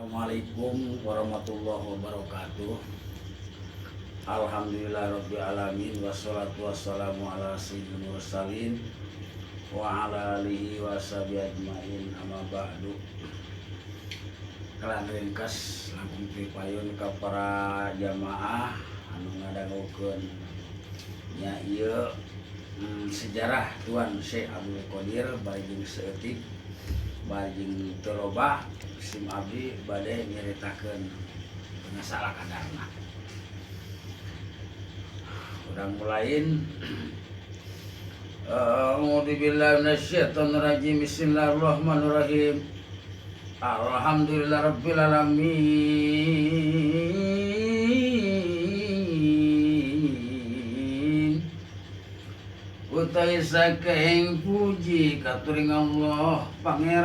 Assalamualaikum warahmatullahi wabarakatuh. Alhamdulillahirabbil alamin wassalatu wassalamu ala sayyidil mursalin wa ala alihi washabihi ajmain amma ba'du. Kalan ringkas langkung pipayun ka para jamaah anu ngadangukeun nya ieu sejarah Tuan Syekh Abdul Qadir bari seeutik bari terobah sim abdi bade nyaritakeun masalah kadarna. Urang mulain a'udzubillahi minasyaitonir rajim. Bismillahirrahmanirrahim. Alhamdulillahirabbil alamin. Utai saking puji katuring Allah Pangeran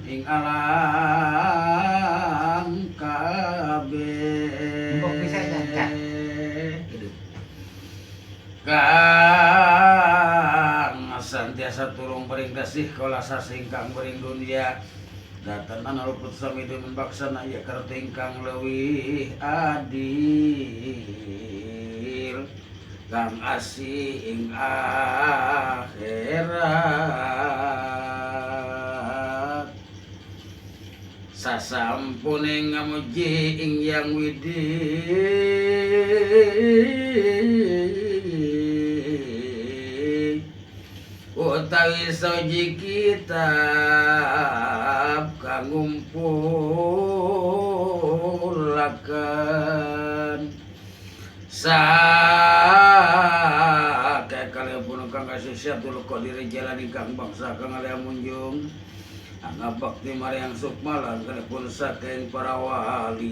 ing alam kabeh. Mbok bisa nyanyi. Kang santiasa turung paring kasih kala sasingkang paring dunia datan luput sami demen baksana ya kartu ingkang leuwih adil kang asih ing akhirat sasampune ngamuji ing yang widih utawi soji kitab kang ngumpulaken sakekalipun kang Syekh Abdul Qadir jalan ingkang bangsa kang alih munjung angga bakti maryang sukmalan kalipun saking para wali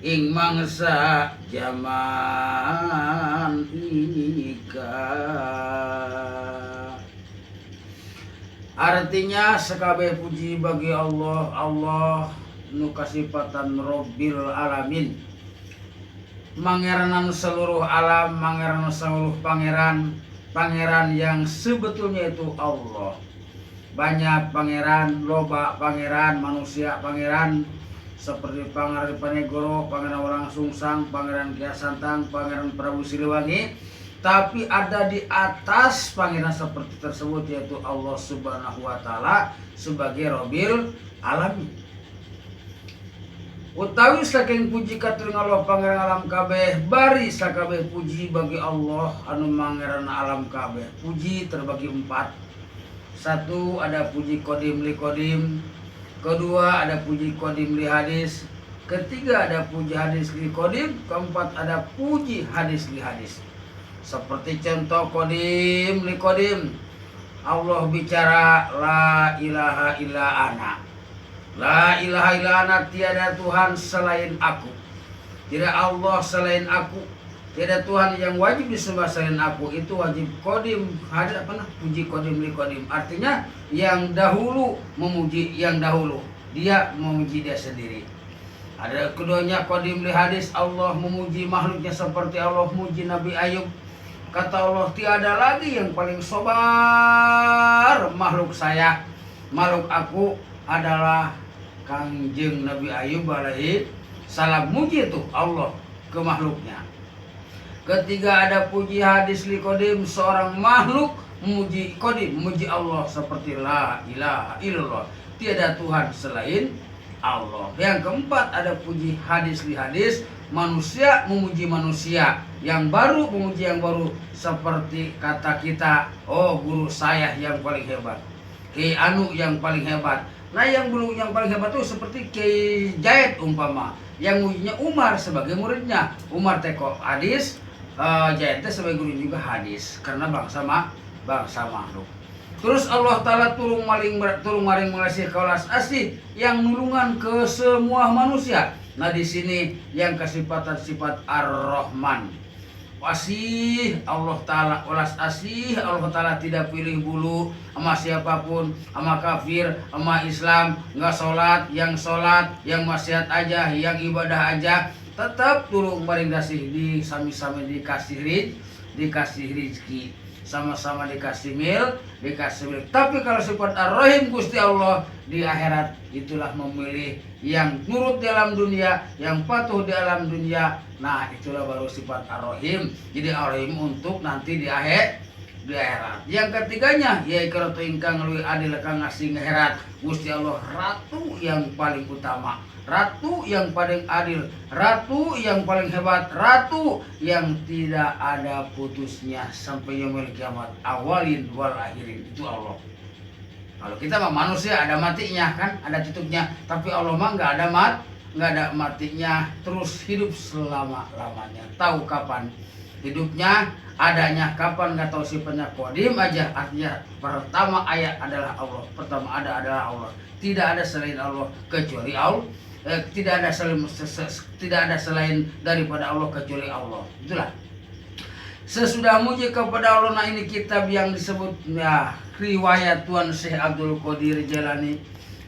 ing mangsa jaman ika. Artinya sekabeh puji bagi Allah, Allah nu kasipatan Rabbil Alamin, Mangeranan seluruh alam, Mangeranan seluruh pangeran, pangeran yang sebetulnya itu Allah. Banyak pangeran, loba pangeran, manusia pangeran, seperti Pangeran Diponegoro, Pangeran Walang Sungsang, Pangeran Kia Santang, Pangeran Prabu Siliwangi. Tapi ada di atas pangeran seperti tersebut yaitu Allah Subhanahu wa Ta'ala sebagai Rabbil Alamin. Utawi saking puji katuring Allah pangeran alam kabeh, bari sakabeh puji bagi Allah anu mangeran alam kabeh. Puji terbagi 4. 1 ada puji kodim li kodim, kedua ada puji kodim li hadis, ketiga ada puji hadis li kodim, keempat ada puji hadis li hadis. Seperti contoh kodim li kodim, Allah bicara la ilaha illa ana. La ilaha illa ana, tiada Tuhan selain aku. Tidak Allah selain aku. Tiada Tuhan yang wajib disembah selain aku. Itu wajib kodim. Ada apa nah? Puji kodim li kodim. Artinya yang dahulu memuji yang dahulu. Dia memuji dia sendiri. Ada keduanya kodim li hadis. Allah memuji makhluknya seperti Allah memuji Nabi Ayub. Kata Allah, tiada lagi yang paling sobar makhluk saya, makhluk aku adalah Kangjeng Nabi Ayub alaihi salam. Muji itu Allah ke makhluknya. Ketiga ada puji hadis li kodim, seorang makhluk memuji kodim, memuji Allah seperti la ilaha illallah, tiada Tuhan selain Allah. Yang keempat ada puji hadis li hadis, manusia memuji manusia, yang baru memuji yang baru, seperti kata kita, oh guru saya yang paling hebat, Kiai Anu yang paling hebat. Nah yang belum yang paling hebat itu seperti Kiai Jaid umpama, yang mujinya Umar sebagai muridnya. Umar teko hadis, Jaid sebagai guru juga hadis, karena bangsa makhluk. Terus Allah Ta'ala turung maring mengasih kaulas asih yang nulungan ke semua manusia. Nah di sini yang kesifatan sifat Ar-Rahman. Asih Allah Ta'ala, ulas asih Allah Ta'ala tidak pilih bulu sama siapapun, sama kafir, sama Islam, nggak sholat, yang maksiat aja, yang ibadah aja, tetap turung maring dasih di sami-sami dikasih rizki. sama-sama dikasih mil. Tapi kalau sifat Ar-Rahim Gusti Allah di akhirat itulah memilih yang nurut di alam dunia, yang patuh di alam dunia. Nah, itulah baru sifat Ar-Rahim. Jadi Ar-Rahim untuk nanti di akhirat. Yang ketiganya yaitu ratu ingkang luwih adil kang ngasih akhirat. Gusti Allah ratu yang paling utama, ratu yang paling adil, ratu yang paling hebat, ratu yang tidak ada putusnya sampai yaumil kiamat, awalin wal akhirin. Itu Allah. Kalau kita mah manusia ada matinya kan, ada tutupnya, tapi Allah mah nggak ada matinya, terus hidup selama-lamanya. Tahu kapan hidupnya, adanya kapan nggak tahu, sifatnya qadim aja. Artinya pertama ayat adalah Allah, pertama ada adalah Allah. Tidak ada selain Allah kecuali Allah. Tidak ada selain daripada Allah kecuali Allah. Itulah. Sesudah muji kepada Allah, nah ini kitab yang disebut ya, riwayat Tuan Syekh Abdul Qadir Jailani,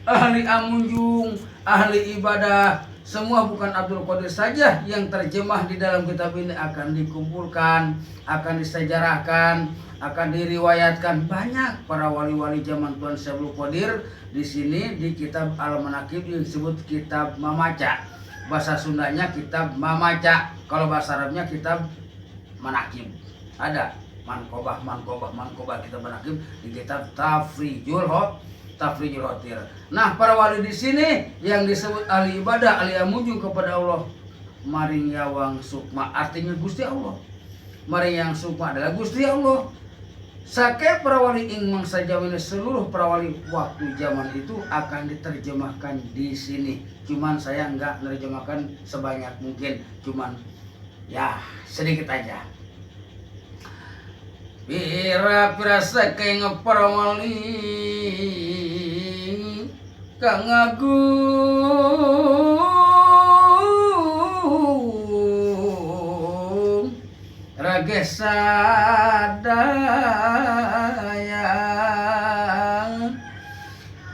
ahli amunjung, ahli ibadah. Semua bukan Abdul Qadir saja yang terjemah di dalam kitab ini akan dikumpulkan, akan disejarahkan, akan diriwayatkan. Banyak para wali-wali zaman Tuan Syekh Abdul Qadir di sini di kitab Al-Manaqib yang disebut kitab Mamaca. Bahasa Sundanya kitab Mamaca, kalau bahasa Arabnya kitab Manaqib. Ada Mankobah kitab Manaqib di kitab Tafrijul Hotir. Nah, para wali di sini yang disebut ahli ibadah, ahli amunjung kepada Allah, maring yawang sukma, artinya Gusti Allah. Maring yang sukma adalah Gusti Allah. Sake para wali ing mangsa jaman, seluruh para wali waktu zaman itu akan diterjemahkan di sini. Cuman saya enggak menerjemahkan sebanyak mungkin, cuman ya sedikit aja. Pira-pira saking para wali kang agung rage sadaya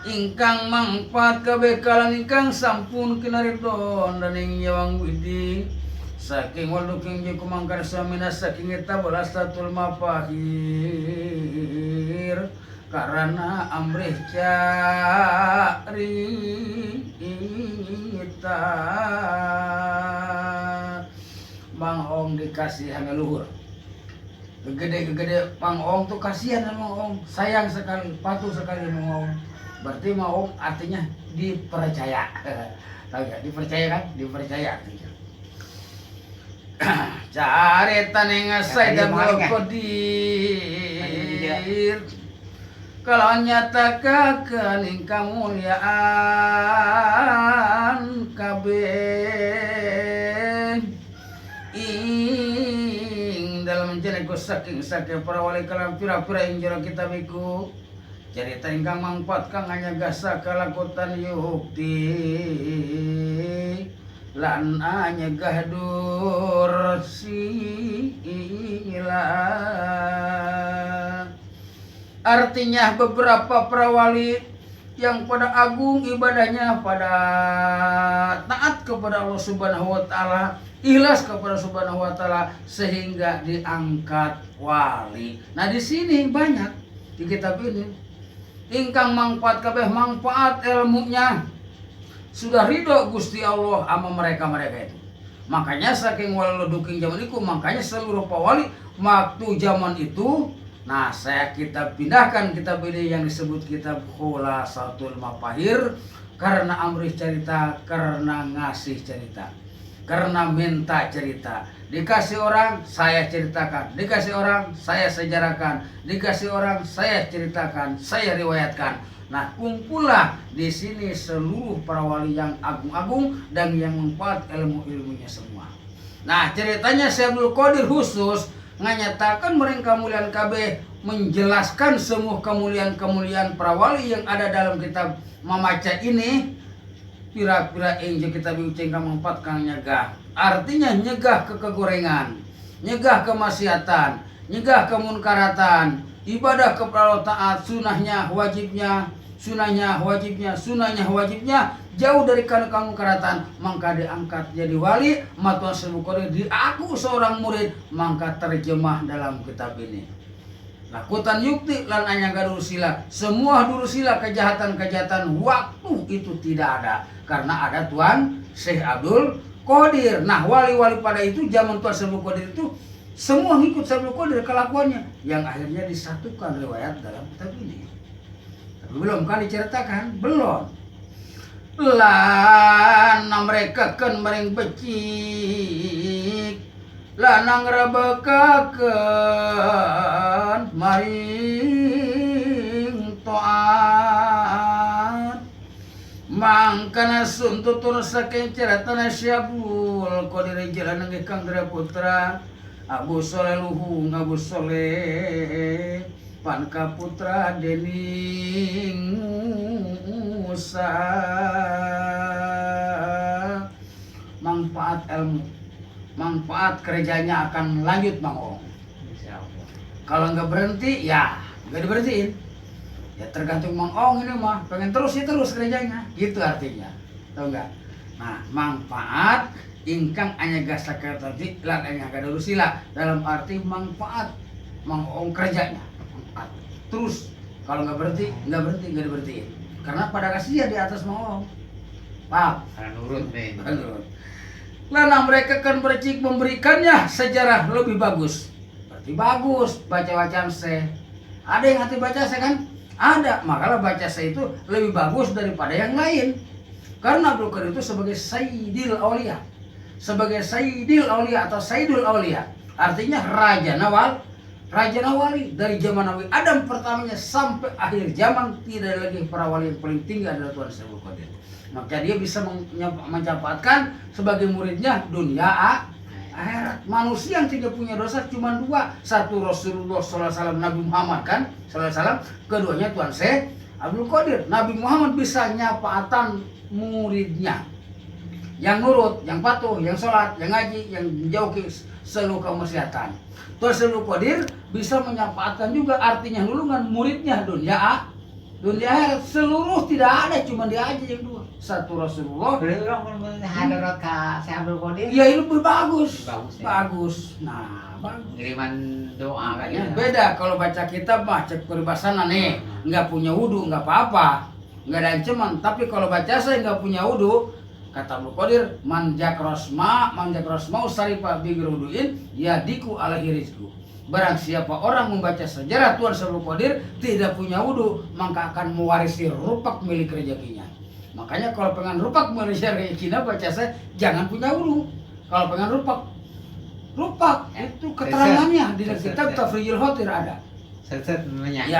ingkang mangpat kabekalan ingkang sampun kinaridon daning yawang widi saking waluking je kumangkar samina saking eta balastatul mapahir karena amrih carita Mang Ong dikasih hanya luhur gede Mang Ong tuh kasihan sama Mang Ong, sayang sekali, patuh sekali Mang Ong. Berarti Mang Ong artinya dipercaya. Tahu ya, dipercaya kan? Dipercaya artinya. Carita ning saya Abdul Qadir kalau nyatakakeun ing kamulyaan kabeh ing dalam jeneko saking para wali kalam pira-pira ing jero kitab iku carita ingkang mangpat kang nyaga sakalakutan yukti lan anyegah dursila. Artinya beberapa para wali yang pada agung ibadahnya, pada taat kepada Allah Subhanahu wa taala, ikhlas kepada Subhanahu wa taala sehingga diangkat wali. Nah, di sini banyak di kitab ini ingkang manfaat kabeh, manfaat ilmunya sudah ridho Gusti Allah sama mereka itu. Makanya saking waladuking zaman itu, makanya seluruh pawali waktu zaman itu, nah saya kita pindahkan kitab ini yang disebut kitab Khulasatul Mapahir, karena amrih cerita, karena ngasih cerita, karena minta cerita. Dikasih orang saya ceritakan, dikasih orang saya sejarahkan, dikasih orang saya ceritakan, saya riwayatkan. Nah, kumpullah di sini seluruh para wali yang agung-agung dan yang manfaat ilmu-ilmunya semua. Nah, ceritanya Syekh Abdul Qadir khusus nganyatakan mereka kemuliaan KB, menjelaskan semua kemuliaan-kemuliaan para wali yang ada dalam kitab Mamaca ini. Pira-pira injil kitab ucing kang manfaat kang nyegah. Artinya nyegah kegorengan, nyegah kemaksiatan, nyegah kemunkaratan, ibadah kepada Allah taat, sunahnya wajibnya, sunahnya wajibnya, sunahnya wajibnya, jauh dari kemunkaratan, maka diangkat jadi wali. Matuan Syekh Qadir diaku seorang murid, maka terjemah dalam kitab ini. lakutan yukti lan anyaga durusila. Semua durusila kejahatan-kejahatan waktu itu tidak ada karena ada Tuan Syekh Abdul Qadir. Nah, wali-wali pada itu zaman Tuan Syekh Abdul Qadir itu semua ngikut Syekh Abdul Qadir kelakuannya yang akhirnya disatukan riwayat dalam kitab ini. Tapi belum kan diceritakan, belum. Lana mereka kan mereng becik, lanang rabekakan maring toat. Mangkana suntutur saking ceratana Syabul Qadir jalan nang Kang Dra Putra Abu Soleh Luhung Abu Soleh Panka Putra Dening Musa. Manfaat ilmu, manfaat kerjanya akan lanjut Bang Ong. Kalau nggak berhenti ya nggak diberhentiin. Ya tergantung Mang Ong ini mah, pengen terus ya terus kerjanya, gitu artinya, tahu nggak? Nah, manfaat ingkang anyaga sakertati lan anyaga durusila dalam arti manfaat Mang Ong kerjanya, manfaat. Terus kalau nggak berhenti, nggak diberhentiin, karena pada kasihan di atas Mang Ong, paham? Nurut nih. Nurut. Lana mereka kan bercik memberikannya sejarah lebih bagus, berarti bagus baca bacaan se. Ada yang hati baca se kan? Ada, makalah baca saya itu lebih bagus daripada yang lain. Karena Abdul Qadir itu sebagai Sayyidil Aulia. Sebagai Sayyidil Aulia atau Sayyidul Aulia. Artinya Raja Nawal, Raja Nawali. Dari zaman Nabi Adam pertamanya sampai akhir zaman tidak lagi para wali yang paling tinggi adalah Tuan Syekh Abdul Qadir. Maka dia bisa mencatatkan sebagai muridnya dunia akhirat. Manusia yang tidak punya dosa cuma dua, satu Rasulullah SAW, Nabi Muhammad kan SAW, keduanya Tuan Syekh Abdul Qadir. Nabi Muhammad bisa nyapaatan muridnya yang nurut, yang patuh, yang sholat, yang ngaji, yang menjauhi seluruh kemaksiatan. Tuan Syekh Abdul Qadir bisa menyapaatkan juga, artinya nulungan muridnya dunia akhirat. Seluruh tidak ada, cuma dia aja yang dua, satu Rasulullah. Hadarat ka Syekh Abdul Qadir. Ya ini lebih bagus. Bagus. Ya. Bagus. Nah, bagus. Ngiriman doa Makanya kayaknya. beda kalau baca kitab mah cek peribasana nih, nggak punya wudu nggak apa-apa, nggak ada ancaman. Tapi kalau baca saya nggak punya wudu, kata Abdul Qadir, manjak rosma usarifa bigruduin yadiku alaihi rizku. Barang siapa orang membaca sejarah Tuan Syekh Abdul Qadir tidak punya wudu, maka akan mewarisi rupak milik rezekinya. Makanya kalau pengen rupak milik rezekinya baca saya jangan punya wudu. Kalau pengen rupak itu keterangannya di kitab Tafrijul Khatir ada. Set namanya. Ya.